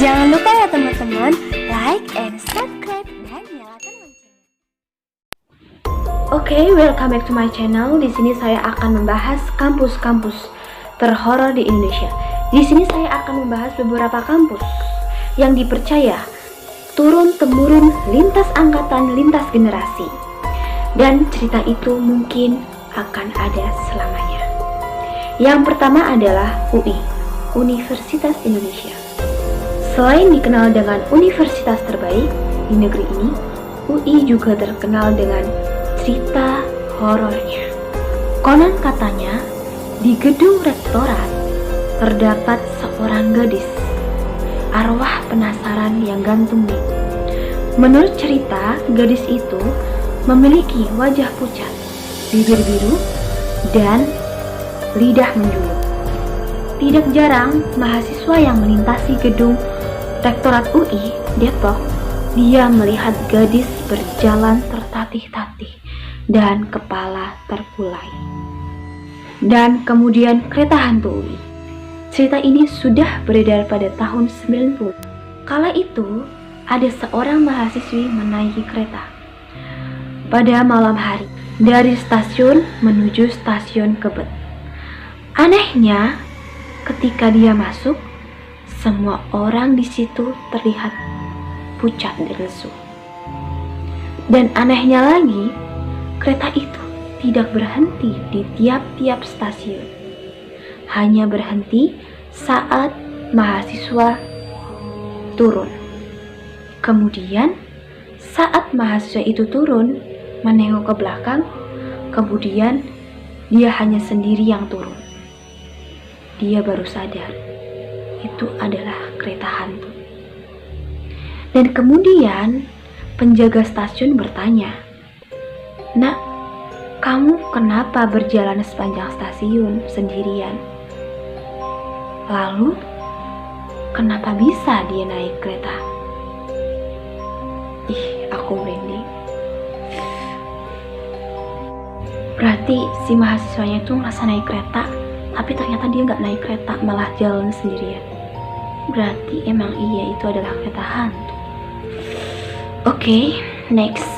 Jangan lupa ya teman-teman, like and subscribe dan nyalakan loncengnya. Oke, welcome back to my channel. Di sini saya akan membahas kampus-kampus terhoror di Indonesia. Di sini saya akan membahas beberapa kampus yang dipercaya turun-temurun lintas angkatan, lintas generasi. Dan cerita itu mungkin akan ada selamanya. Yang pertama adalah UI, Universitas Indonesia. Selain dikenal dengan universitas terbaik di negeri ini, UI juga terkenal dengan cerita horornya. Konon katanya, di gedung rektorat terdapat seorang gadis, arwah penasaran yang gantung. Menurut cerita, gadis itu memiliki wajah pucat, bibir biru, dan lidah menjulur. Tidak jarang mahasiswa yang melintasi gedung Rektorat UI Depok, dia melihat gadis berjalan tertatih-tatih dan kepala terkulai. Dan kemudian kereta hantu UI. Cerita ini sudah beredar pada tahun 90. Kala itu, ada seorang mahasiswi menaiki kereta pada malam hari dari stasiun menuju stasiun Kebet. Anehnya, ketika dia masuk, semua orang di situ terlihat pucat dan lesu. Dan anehnya lagi, kereta itu tidak berhenti di tiap-tiap stasiun. Hanya berhenti saat mahasiswa turun. Kemudian, saat mahasiswa itu turun, menengok ke belakang, kemudian dia hanya sendiri yang turun. Dia baru sadar itu adalah kereta hantu. Dan kemudian penjaga stasiun bertanya, "Nak, kamu kenapa berjalan sepanjang stasiun sendirian? Lalu, kenapa bisa dia naik kereta?" Aku merinding. Berarti si mahasiswanya itu ngerasa naik kereta, tapi ternyata dia nggak naik kereta, malah jalan sendirian. Berarti emang iya itu adalah kereta hantu. Oke, next.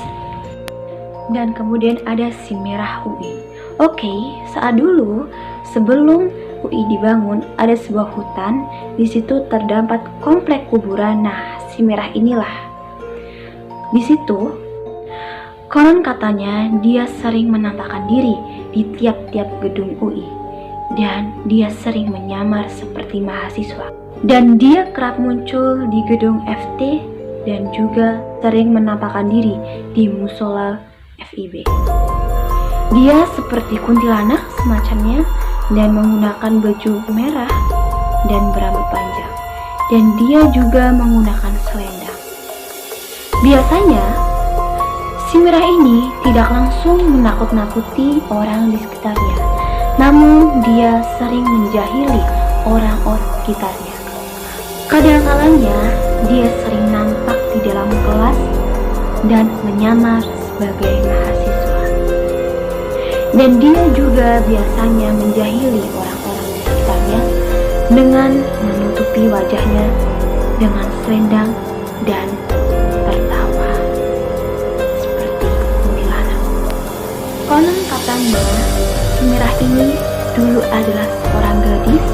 Dan kemudian ada si Merah UI. Oke, saat dulu sebelum UI dibangun ada sebuah hutan. Di situ terdapat komplek kuburan. Nah, si Merah inilah. Di situ konon katanya dia sering menampakkan diri di tiap-tiap gedung UI. Dan dia sering menyamar seperti mahasiswa. Dan dia kerap muncul di gedung FT dan juga sering menampakkan diri di musola FIB. Dia seperti kuntilanak semacamnya dan menggunakan baju merah dan berambut panjang. Dan dia juga menggunakan selendang. Biasanya, si Merah ini tidak langsung menakut-nakuti orang di sekitarnya. Namun dia sering menjahili orang-orang sekitarnya. Kadang-kalanya dia sering nampak di dalam kelas dan menyamar sebagai mahasiswa. Dan dia juga biasanya menjahili orang-orang di sekitarnya dengan menutupi wajahnya dengan selendang dan tertawa seperti kuntilanak. Konon katanya Merah ini dulu adalah seorang gadis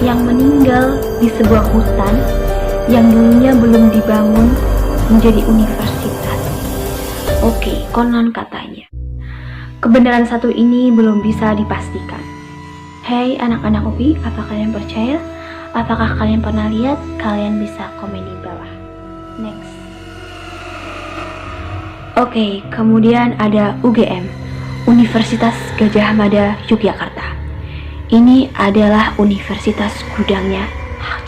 yang meninggal di sebuah hutan yang dulunya belum dibangun menjadi universitas. Oke, konon katanya. Kebenaran satu ini belum bisa dipastikan. Hei anak-anak UPI, apa kalian percaya? Apakah kalian pernah lihat? Kalian bisa komen di bawah. Next. Oke, kemudian ada UGM, Universitas Gadjah Mada Yogyakarta. Ini adalah universitas gudangnya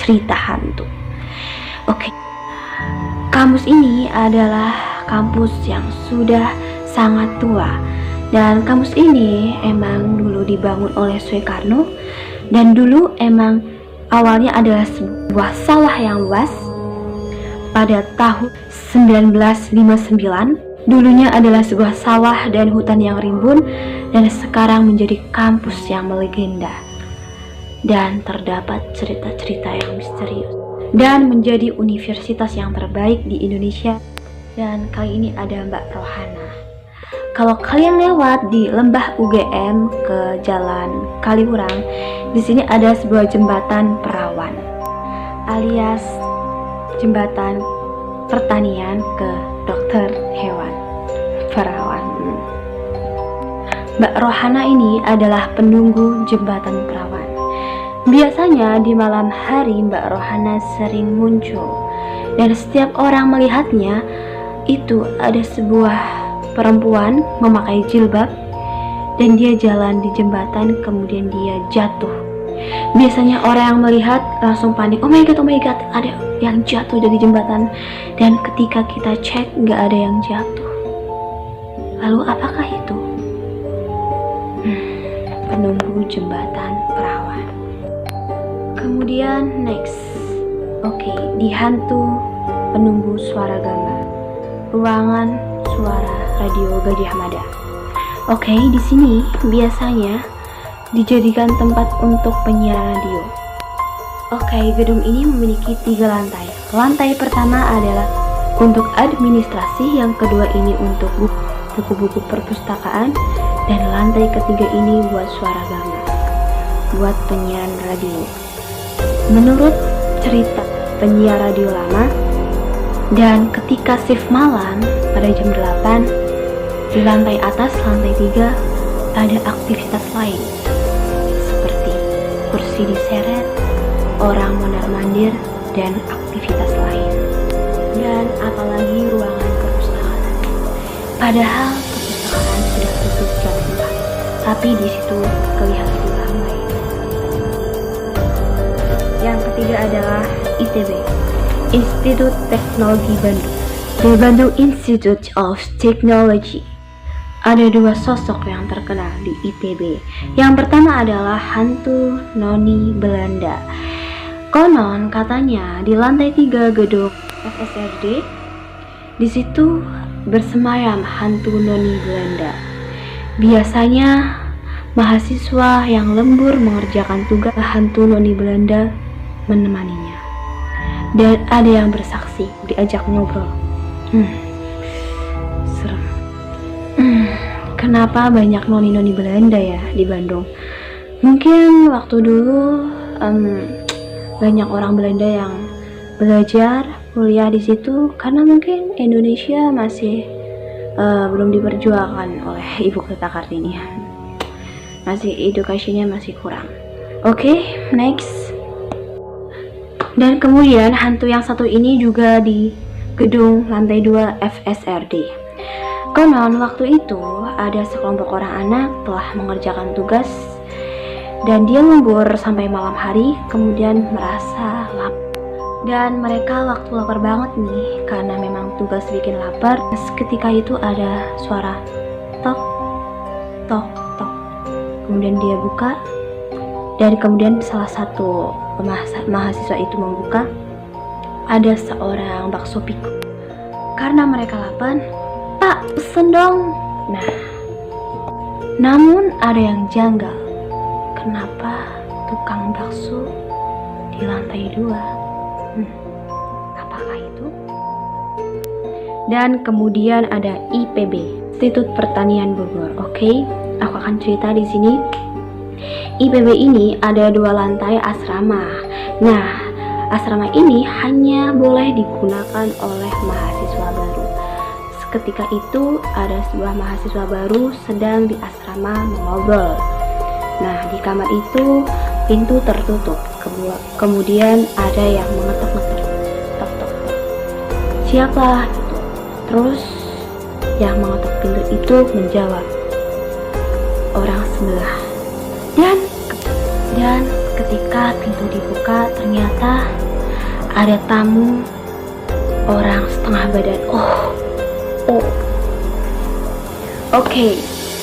cerita hantu. Oke. Kampus ini adalah kampus yang sudah sangat tua. Dan kampus ini emang dulu dibangun oleh Soekarno. Dan dulu emang awalnya adalah sebuah sawah yang luas. Pada tahun 1959, dulunya adalah sebuah sawah dan hutan yang rimbun, dan sekarang menjadi kampus yang melegenda. Dan terdapat cerita-cerita yang misterius. dan menjadi universitas yang terbaik di Indonesia. Dan kali ini ada Mbak Rohana. Kalau kalian lewat di Lembah UGM ke Jalan Kaliurang, di sini ada sebuah jembatan perawan, alias jembatan pertanian ke dokter hewan perawan. Mbak Rohana ini adalah penunggu jembatan perawan. Biasanya di malam hari Mbak Rohana sering muncul, dan setiap orang melihatnya itu ada sebuah perempuan memakai jilbab dan dia jalan di jembatan, kemudian dia jatuh. Biasanya orang yang melihat langsung panik, oh my god, ada yang jatuh dari jembatan. Dan ketika kita cek, nggak ada yang jatuh. Lalu apakah itu? Penunggu jembatan perawan. Kemudian next, di hantu penunggu suara gambar, ruangan suara radio Gajah Mada. Di sini biasanya dijadikan tempat untuk penyiaran radio. Gedung ini memiliki 3 lantai. Lantai pertama adalah untuk administrasi, yang kedua ini untuk buku-buku perpustakaan, dan lantai ketiga ini buat suara gambar, buat penyiaran radio. Menurut cerita penyiar radio lama, dan ketika shift malam pada jam 8, di lantai atas, lantai 3, ada aktivitas lain seperti kursi diseret, orang mondar-mandir, dan aktivitas lain. Dan apalagi ruangan perpustakaan. Padahal perpustakaan sudah tutup jam 4, tapi di situ kelihatan ramai. Yang ketiga adalah ITB, Institut Teknologi Bandung, The Bandung Institute of Technology. Ada 2 sosok yang terkenal di ITB. Yang pertama adalah hantu Noni Belanda. Konon katanya di lantai 3 gedung FSRD, di situ bersemayam hantu Noni Belanda. Biasanya mahasiswa yang lembur mengerjakan tugas, hantu Noni Belanda menemaninya. Dan ada yang bersaksi diajak ngobrol. Serem. Kenapa banyak noni-noni Belanda ya di Bandung? Mungkin waktu dulu banyak orang Belanda yang belajar kuliah di situ, karena mungkin Indonesia masih belum diperjuangkan oleh Ibu Kota Kartini. Masih edukasinya masih kurang. Next. Dan kemudian hantu yang satu ini juga di gedung lantai 2 FSRD. Konon waktu itu ada sekelompok orang anak telah mengerjakan tugas dan dia lembur sampai malam hari, kemudian merasa lapar. Dan mereka waktu lapar banget nih, karena memang tugas bikin lapar. Ketika itu ada suara tok, tok, tok. Kemudian dia buka, dan kemudian salah satu mahasiswa itu membuka, ada seorang bakso piku. Karena mereka lapar, "Pak, pesen dong." Nah, namun ada yang janggal. Kenapa tukang bakso di lantai 2? Apakah itu? Dan kemudian ada IPB, Institut Pertanian Bogor. Aku akan cerita di sini. IPB ini ada 2 lantai asrama. Nah, asrama ini hanya boleh digunakan oleh mahasiswa baru. Ketika itu ada sebuah mahasiswa baru sedang di asrama mengobrol. Nah, di kamar itu pintu tertutup. Kemudian ada yang mengetuk-ngetuk, tok tok tok. Siapa itu? Terus yang mengetuk pintu itu menjawab, orang sebelah. Dan ketika pintu dibuka, ternyata ada tamu orang setengah badan.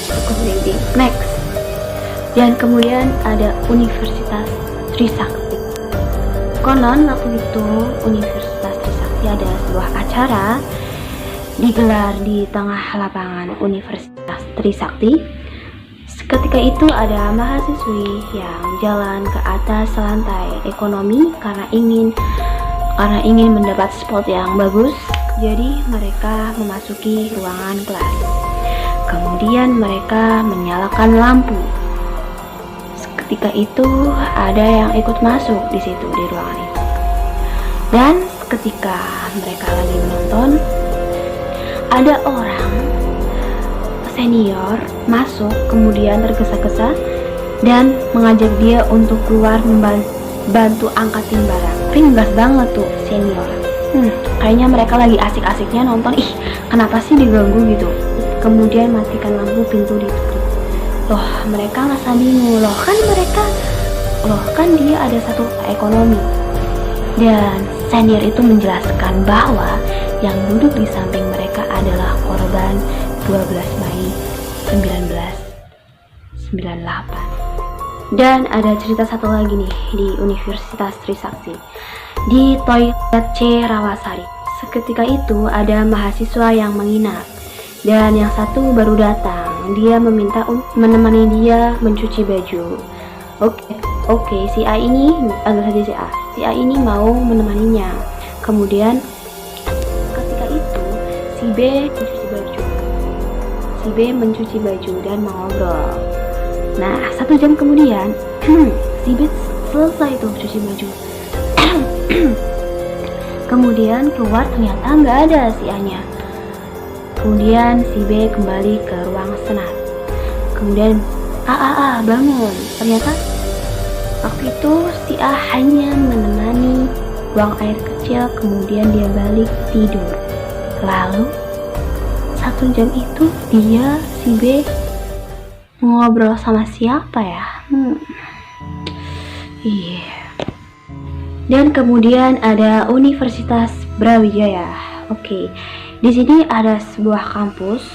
Cukup merinding. Next. Dan kemudian ada Universitas Trisakti. Konon waktu itu Universitas Trisakti ada sebuah acara digelar di tengah lapangan Universitas Trisakti. Ketika itu ada mahasiswi yang jalan ke atas lantai ekonomi karena ingin Karena ingin mendapat spot yang bagus, jadi mereka memasuki ruangan kelas. Kemudian mereka menyalakan lampu. Ketika itu ada yang ikut masuk di situ di ruangan itu. Dan ketika mereka lagi menonton, ada orang senior masuk kemudian tergesa-gesa dan mengajak dia untuk keluar membantu angkatin barang. Ringgas banget tuh senior. Kayaknya mereka lagi asik-asiknya nonton. Ih, kenapa sih diganggu gitu? Kemudian matikan lampu, pintu ditutup. Loh, mereka ngerasa bingung. Loh kan dia ada satu ekonomi. Dan senior itu menjelaskan bahwa yang duduk di samping mereka adalah korban 12 Mei 1998. Dan ada cerita satu lagi nih di Universitas Trisakti, di toilet C Rawasari. Seketika itu ada mahasiswa yang menginap dan yang satu baru datang. Dia meminta menemani dia mencuci baju. Oke, si A ini anggap saja si A ini mau menemaninya. Kemudian ketika itu si B mencuci baju dan mengobrol. Nah, 1 jam kemudian si B selesai tuh cuci baju. Kemudian keluar, ternyata nggak ada si A-nya. Kemudian si B kembali ke ruang senat. Kemudian bangun. Ternyata waktu itu si A hanya menemani buang air kecil, kemudian dia balik tidur. Lalu 1 jam itu si B ngobrol sama siapa ya? Dan kemudian ada Universitas Brawijaya. Oke, di sini ada sebuah kampus.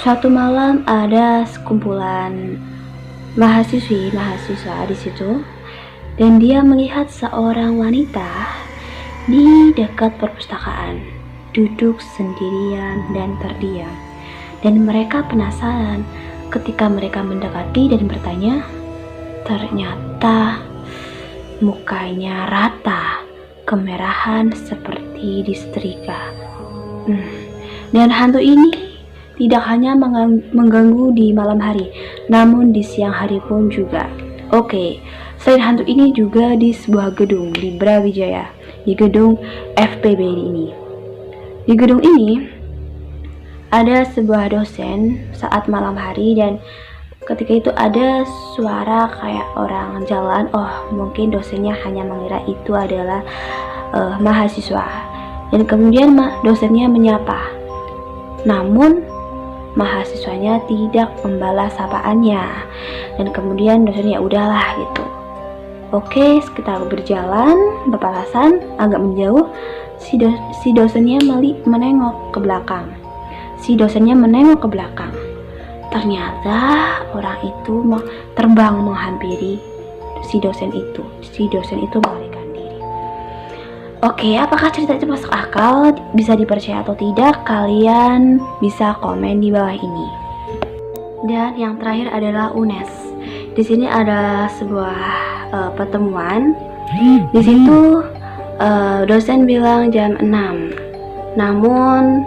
Suatu malam ada sekumpulan mahasiswa di situ, dan dia melihat seorang wanita di dekat perpustakaan, duduk sendirian dan terdiam. Dan mereka penasaran. Ketika mereka mendekati dan bertanya, ternyata mukanya rata, kemerahan seperti disetrika. Dan hantu ini tidak hanya mengganggu di malam hari, namun di siang hari pun juga. Oke, selain hantu ini juga di sebuah gedung di Brawijaya, di gedung FPB ini. Di gedung ini ada sebuah dosen saat malam hari, dan ketika itu ada suara kayak orang jalan. Mungkin dosennya hanya mengira itu adalah mahasiswa. Dan kemudian dosennya menyapa. Namun mahasiswanya tidak membalas sapaannya. Dan kemudian dosennya udahlah gitu. Oke, sekitar berjalan berpapasan agak menjauh, si dosennya menengok ke belakang. Ternyata orang itu terbang menghampiri si dosen itu. Si dosen itu melarikan diri. Oke, apakah cerita itu masuk akal, bisa dipercaya atau tidak? Kalian bisa komen di bawah ini. Dan yang terakhir adalah UNES. Di sini ada sebuah pertemuan. Di situ dosen bilang jam 6. Namun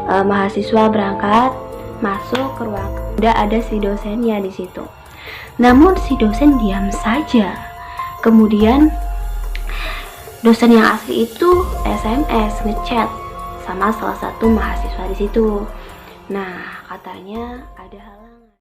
mahasiswa berangkat masuk ke ruang. Udah ada si dosennya di situ. Namun si dosen diam saja. Kemudian dosen yang asli itu SMS ngechat sama salah satu mahasiswa di situ. Nah, katanya ada hal